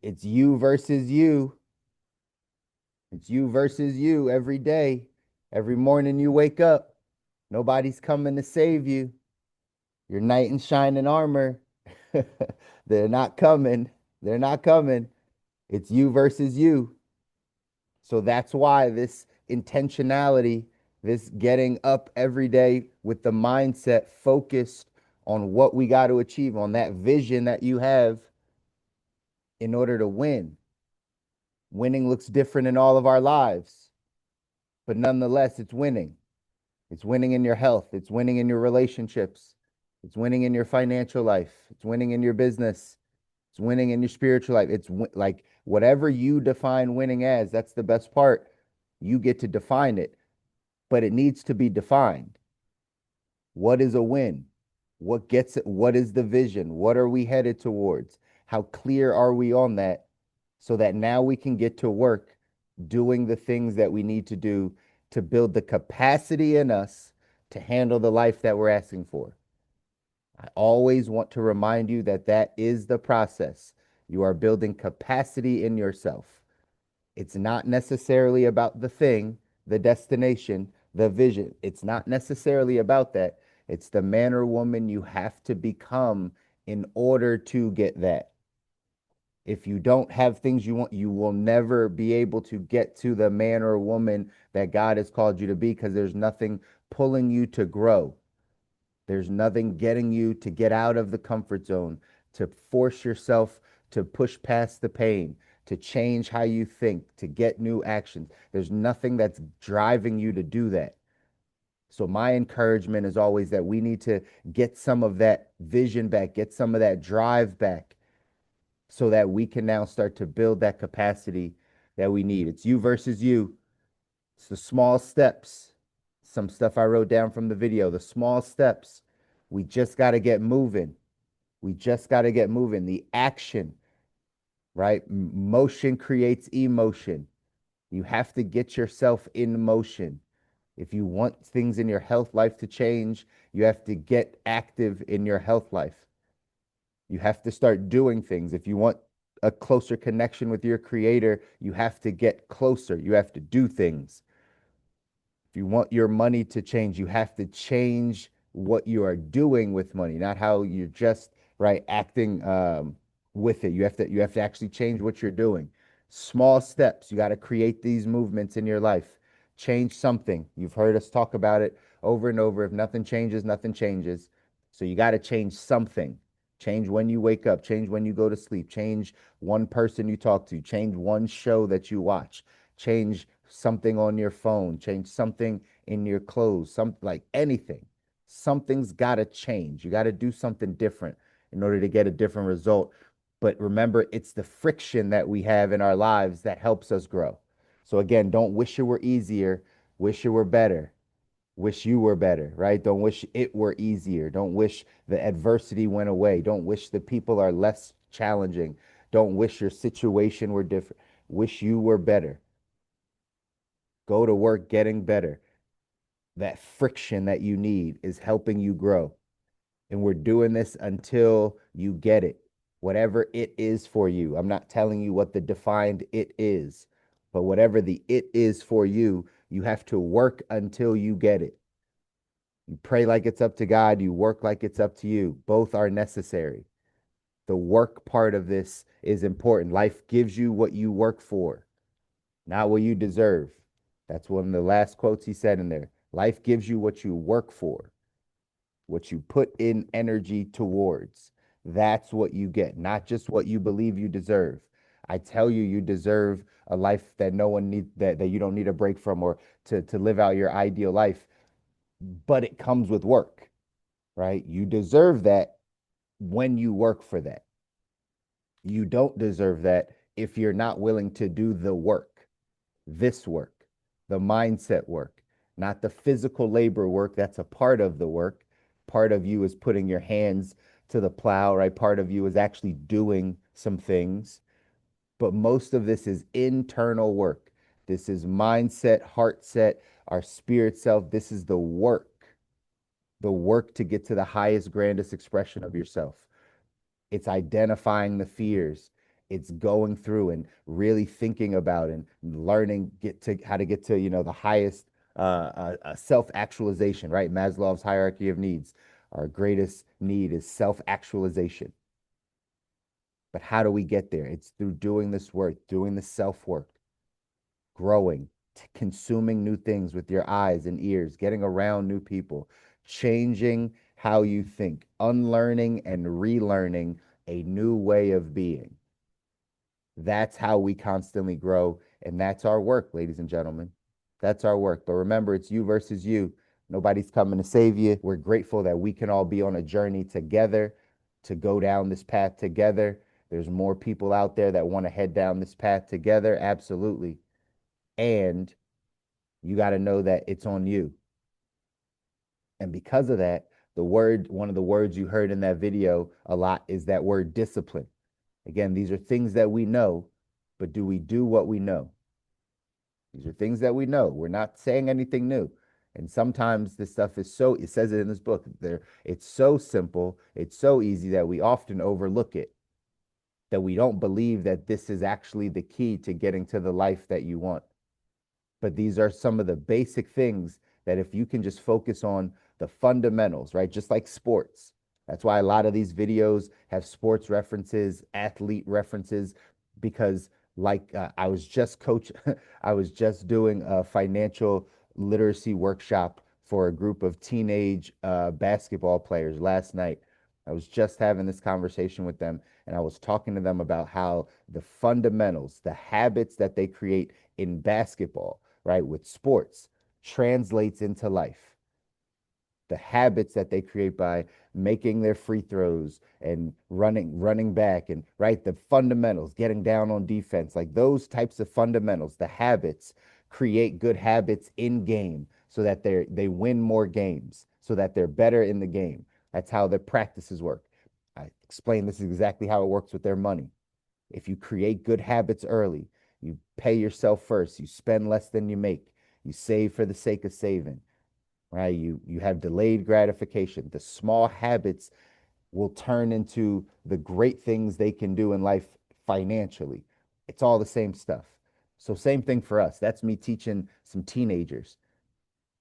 It's you versus you. It's you versus you every day. Every morning you wake up, nobody's coming to save you. Your knight in shining armor. They're not coming. They're not coming. It's you versus you. So that's why this intentionality, this getting up every day with the mindset focused on what we got to achieve, on that vision that you have in order to win. Winning looks different in all of our lives, but nonetheless, it's winning. It's winning in your health, it's winning in your relationships, it's winning in your financial life, it's winning in your business, it's winning in your spiritual life. Like whatever you define winning as, that's the best part. You get to define it, but it needs to be defined. What is a win? What gets it? What is the vision? What are we headed towards? How clear are we on that so that now we can get to work doing the things that we need to do to build the capacity in us to handle the life that we're asking for? I always want to remind you that that is the process. You are building capacity in yourself. It's not necessarily about the thing, the destination, the vision. It's not necessarily about that. It's the man or woman you have to become in order to get that. If you don't have things you want, you will never be able to get to the man or woman that God has called you to be because there's nothing pulling you to grow. There's nothing getting you to get out of the comfort zone, to force yourself to push past the pain, to change how you think, to get new actions. There's nothing that's driving you to do that. So, my encouragement is always that we need to get some of that vision back, get some of that drive back, so that we can now start to build that capacity that we need. It's you versus you. It's the small steps. Some stuff I wrote down from the video, the small steps. We just got to get moving. We just got to get moving. The action, right? Motion creates emotion. You have to get yourself in motion. If you want things in your health life to change, you have to get active in your health life. You have to start doing things. If you want a closer connection with your creator, you have to get closer. You have to do things. If you want your money to change, you have to change what you are doing with money, not how you're just right acting with it. You have to actually change what you're doing. Small steps. You got to create these movements in your life. Change something. You've heard us talk about it over and over. If nothing changes, nothing changes. So you got to change something. Change when you wake up, change when you go to sleep, change one person you talk to, change one show that you watch, change something on your phone, change something in your clothes, some like anything. Something's got to change. You got to do something different in order to get a different result. But remember, it's the friction that we have in our lives that helps us grow. So again, don't wish it were easier, wish it were better. Wish you were better, right? Don't wish it were easier. Don't wish the adversity went away. Don't wish the people are less challenging. Don't wish your situation were different. Wish you were better. Go to work getting better. That friction that you need is helping you grow. And we're doing this until you get it, whatever it is for you. I'm not telling you what the defined it is, but whatever the it is for you, you have to work until you get it. You pray like it's up to God, you work like it's up to you. Both are necessary. The work part of this is important. Life gives you what you work for, not what you deserve. That's one of the last quotes he said in there. Life gives you what you work for, what you put in energy towards. That's what you get, not just what you believe you deserve. I tell you, you deserve a life that no one needs, that you don't need a break from, or to live out your ideal life, but it comes with work, right? You deserve that when you work for that. You don't deserve that if you're not willing to do the work, this work, the mindset work, not the physical labor work. That's a part of the work. Part of you is putting your hands to the plow, right? Part of you is actually doing some things. But most of this is internal work. This is mindset, heart set, our spirit self. This is the work to get to the highest, grandest expression of yourself. It's identifying the fears. It's going through and really thinking about and learning get to how to get to, the highest self-actualization, right? Maslow's hierarchy of needs. Our greatest need is self-actualization. But how do we get there? It's through doing this work, doing the self work, growing, consuming new things with your eyes and ears, getting around new people, changing how you think, unlearning and relearning a new way of being. That's how we constantly grow. And that's our work, ladies and gentlemen. That's our work. But remember, it's you versus you. Nobody's coming to save you. We're grateful that we can all be on a journey together to go down this path together. There's more people out there that want to head down this path together. Absolutely. And you got to know that it's on you. And because of that, one of the words you heard in that video a lot is that word discipline. Again, these are things that we know, but do we do what we know? These are things that we know. We're not saying anything new. And sometimes this stuff is so, it says it in this book, it's so simple, it's so easy that we often overlook it, that we don't believe that this is actually the key to getting to the life that you want. But these are some of the basic things that if you can just focus on the fundamentals, right? Just like sports. That's why a lot of these videos have sports references, athlete references, because like I was just coach, I was just doing a financial literacy workshop for a group of teenage basketball players last night. I was just having this conversation with them, and I was talking to them about how the fundamentals, the habits that they create in basketball, right, with sports, translates into life. The habits that they create by making their free throws and running back, and right, the fundamentals, getting down on defense, like those types of fundamentals, the habits create good habits in game so that they win more games, so that they're better in the game. That's how their practices work. I explain this is exactly how it works with their money. If you create good habits early, you pay yourself first, you spend less than you make, you save for the sake of saving, right? You have delayed gratification. The small habits will turn into the great things they can do in life financially. It's all the same stuff. So same thing for us. That's me teaching some teenagers,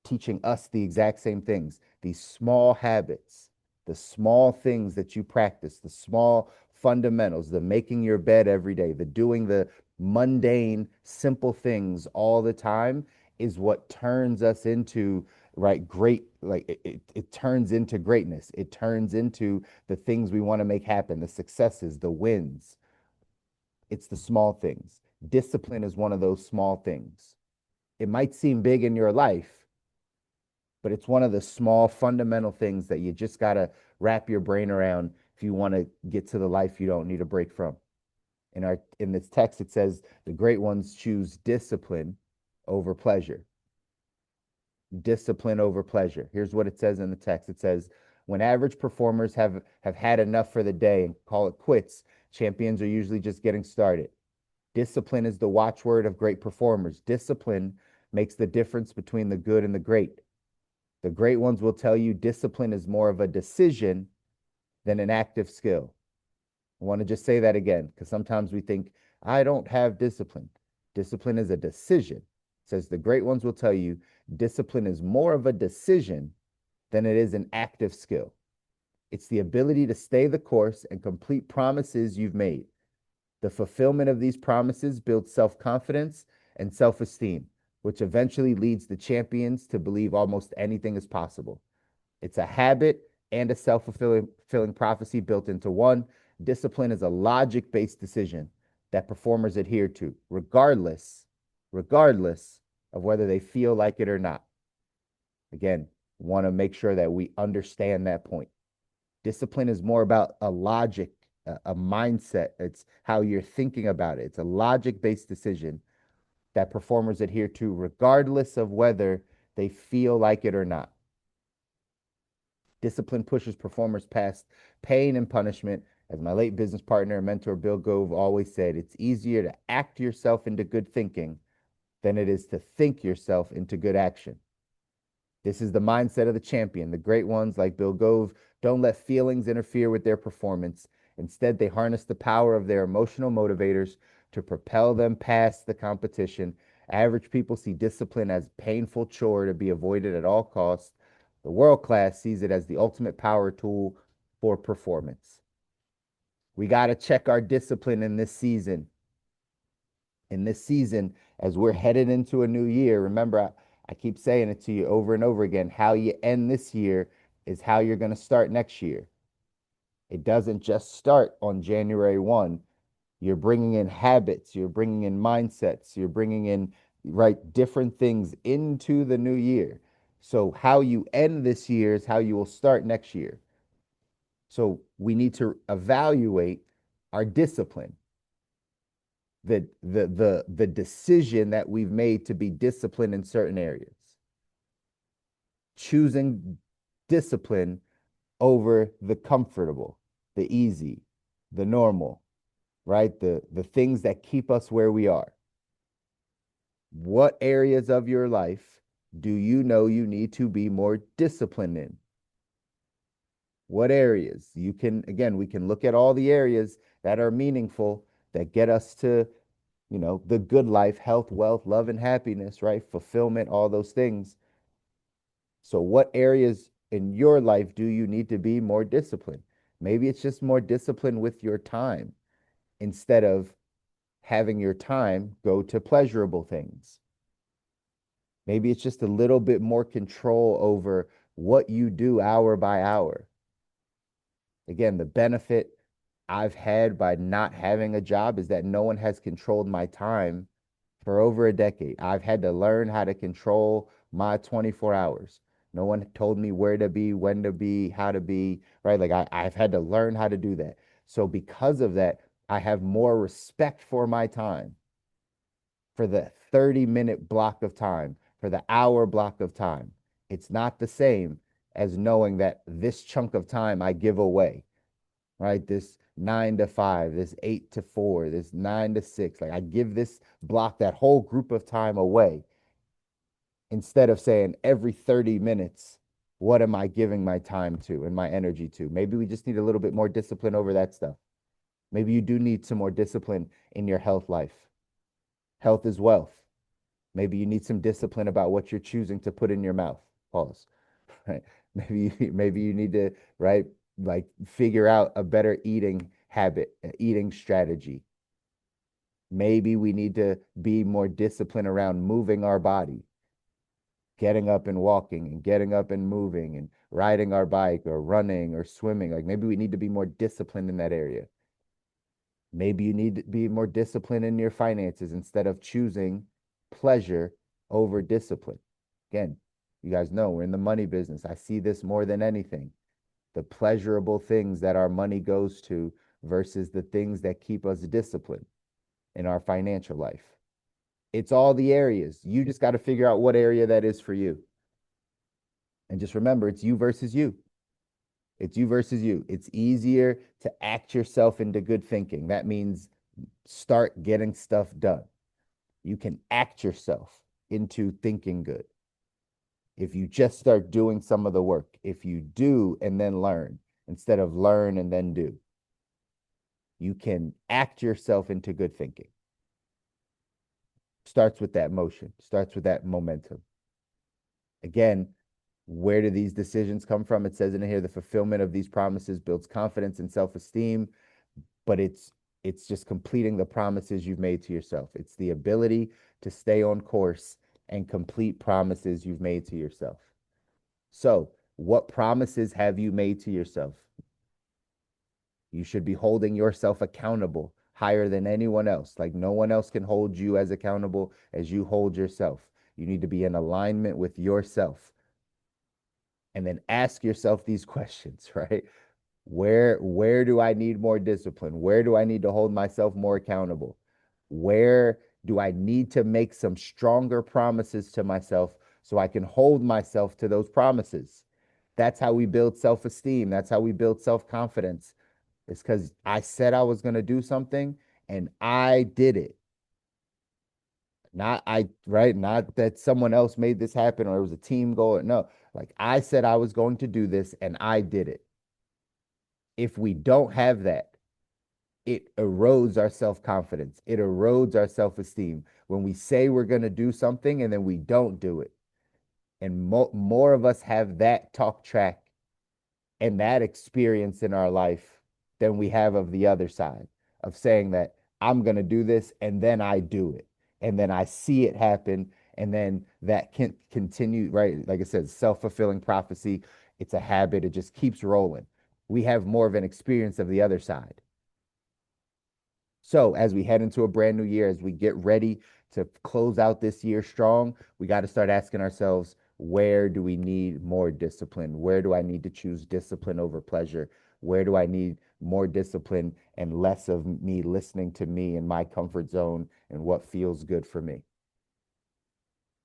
teaching us the exact same things. These small habits, the small things that you practice, the small fundamentals, the making your bed every day, the doing the mundane, simple things all the time is what turns us into right great, like it turns into greatness. It turns into the things we want to make happen, the successes, the wins. It's the small things. Discipline is one of those small things. It might seem big in your life, but it's one of the small fundamental things that you just got to wrap your brain around if you want to get to the life you don't need a break from. In this text it says the great ones choose discipline over pleasure. Discipline over pleasure. Here's what it says in the text. It says when average performers have had enough for the day and call it quits, champions are usually just getting started. Discipline is the watchword of great performers. Discipline makes the difference between the good and the great. The great ones will tell you discipline is more of a decision than an active skill. I want to just say that again because sometimes we think, I don't have discipline. Discipline is a decision. It says the great ones will tell you discipline is more of a decision than it is an active skill. It's the ability to stay the course and complete promises you've made. The fulfillment of these promises builds self confidence and self esteem, which eventually leads the champions to believe almost anything is possible. It's a habit and a self fulfilling prophecy built into one. Discipline is a logic based decision that performers adhere to, regardless of whether they feel like it or not. Again, want to make sure that we understand that point. Discipline is more about a logic, a mindset. It's how you're thinking about it. It's a logic based decision that performers adhere to, regardless of whether they feel like it or not. Discipline pushes performers past pain and punishment. As my late business partner and mentor Bill Gove always said, it's easier to act yourself into good thinking than it is to think yourself into good action. This is the mindset of the champion. The great ones like Bill Gove don't let feelings interfere with their performance. Instead, they harness the power of their emotional motivators to propel them past the competition. Average people see discipline as a painful chore to be avoided at all costs. The world class sees it as the ultimate power tool for performance. We got to check our discipline in this season. In this season, as we're headed into a new year, remember, I keep saying it to you over and over again. How you end this year is how you're going to start next year. It doesn't just start on January 1. You're bringing in habits, you're bringing in mindsets, you're bringing in right different things into the new year. So how you end this year is how you will start next year. So we need to evaluate our discipline, the decision that we've made to be disciplined in certain areas. Choosing discipline over the comfortable, the easy, the normal, right? The things that keep us where we are. What areas of your life do you know you need to be more disciplined in? What areas? You can, again, we can look at all the areas that are meaningful, that get us to, the good life, health, wealth, love, and happiness, right? Fulfillment, all those things. So, what areas in your life do you need to be more disciplined? Maybe it's just more disciplined with your time instead of having your time go to pleasurable things. Maybe it's just a little bit more control over what you do hour by hour. Again, the benefit I've had by not having a job is that no one has controlled my time for over a decade. I've had to learn how to control my 24 hours. No one told me where to be, when to be, how to be, right? Like I've had to learn how to do that. So because of that, I have more respect for my time, for the 30-minute block of time, for the hour block of time. It's not the same as knowing that this chunk of time I give away, right? This 9 to 5, this 8 to 4, this 9 to 6. Like I give this block, that whole group of time away instead of saying every 30 minutes, what am I giving my time to and my energy to? Maybe we just need a little bit more discipline over that stuff. Maybe you do need some more discipline in your health life. Health is wealth. Maybe you need some discipline about what you're choosing to put in your mouth. Pause. Right? Maybe you need to, right, like figure out a better eating habit, eating strategy. Maybe we need to be more disciplined around moving our body, getting up and walking and getting up and moving and riding our bike or running or swimming. Like maybe we need to be more disciplined in that area. Maybe you need to be more disciplined in your finances instead of choosing pleasure over discipline. Again, you guys know we're in the money business. I see this more than anything. The pleasurable things that our money goes to versus the things that keep us disciplined in our financial life. It's all the areas. You just got to figure out what area that is for you. And just remember, it's you versus you. It's you versus you. It's easier to act yourself into good thinking. That means start getting stuff done. You can act yourself into thinking good if you just start doing some of the work. If you do and then learn instead of learn and then do, you can act yourself into good thinking. Starts with that motion, starts with that momentum. Again, where do these decisions come from? It says in here, the fulfillment of these promises builds confidence and self-esteem, but it's just completing the promises you've made to yourself. It's the ability to stay on course and complete promises you've made to yourself. So, what promises have you made to yourself? You should be holding yourself accountable higher than anyone else. Like no one else can hold you as accountable as you hold yourself. You need to be in alignment with yourself. And then ask yourself these questions, right? Where do I need more discipline? Where do I need to hold myself more accountable? Where do I need to make some stronger promises to myself so I can hold myself to those promises? That's how we build self-esteem. That's how we build self-confidence. It's because I said I was going to do something and I did it. Not I, right? Not that someone else made this happen or it was a team goal. No, like I said I was going to do this and I did it. If we don't have that, it erodes our self-confidence. It erodes our self-esteem when we say we're going to do something and then we don't do it. And more of us have that talk track and that experience in our life than we have of the other side of saying that I'm going to do this and then I do it and then I see it happen and then that can continue, right? Like I said, self-fulfilling prophecy. It's a habit. It just keeps rolling. We have more of an experience of the other side. So as we head into a brand new year, as we get ready to close out this year strong, we got to start asking ourselves, where do we need more discipline? Where do I need to choose discipline over pleasure? Where do I need more discipline and less of me listening to me in my comfort zone and what feels good for me?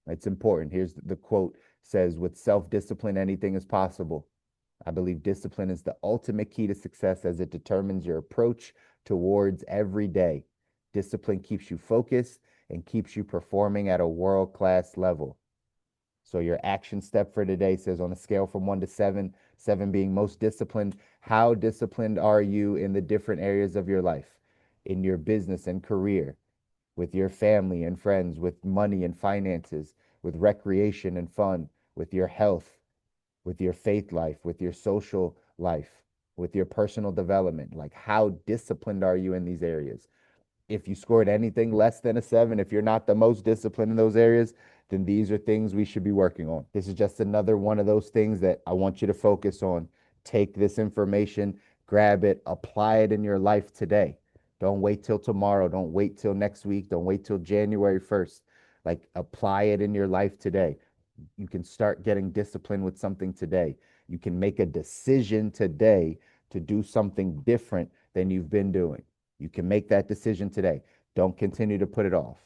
It's important. Here's the quote says, with self-discipline, anything is possible. I believe discipline is the ultimate key to success as it determines your approach towards every day. Discipline keeps you focused and keeps you performing at a world-class level. So your action step for today says on a scale from 1 to 7, 7 being most disciplined, how disciplined are you in the different areas of your life, in your business and career, with your family and friends, with money and finances, with recreation and fun, with your health, with your faith life, with your social life, with your personal development? Like, how disciplined are you in these areas? If you scored anything less than a 7, if you're not the most disciplined in those areas, then these are things we should be working on. This is just another one of those things that I want you to focus on. Take this information, grab it, apply it in your life today. Don't wait till tomorrow. Don't wait till next week. Don't wait till January 1st. Like, apply it in your life today. You can start getting disciplined with something today. You can make a decision today to do something different than you've been doing. You can make that decision today. Don't continue to put it off.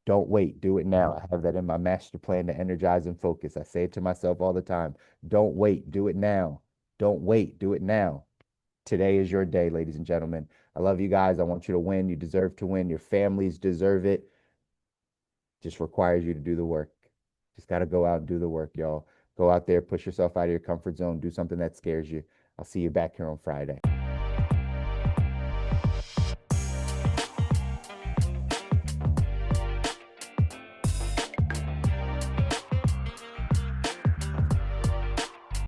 Don't wait. Do it now. I have that in my master plan to energize and focus. I say it to myself all the time. Don't wait. Do it now. Don't wait. Do it now. Today is your day, ladies and gentlemen. I love you guys. I want you to win. You deserve to win. Your families deserve it. Just requires you to do the work. Just got to go out and do the work, y'all. Go out there, push yourself out of your comfort zone, do something that scares you. I'll see you back here on Friday.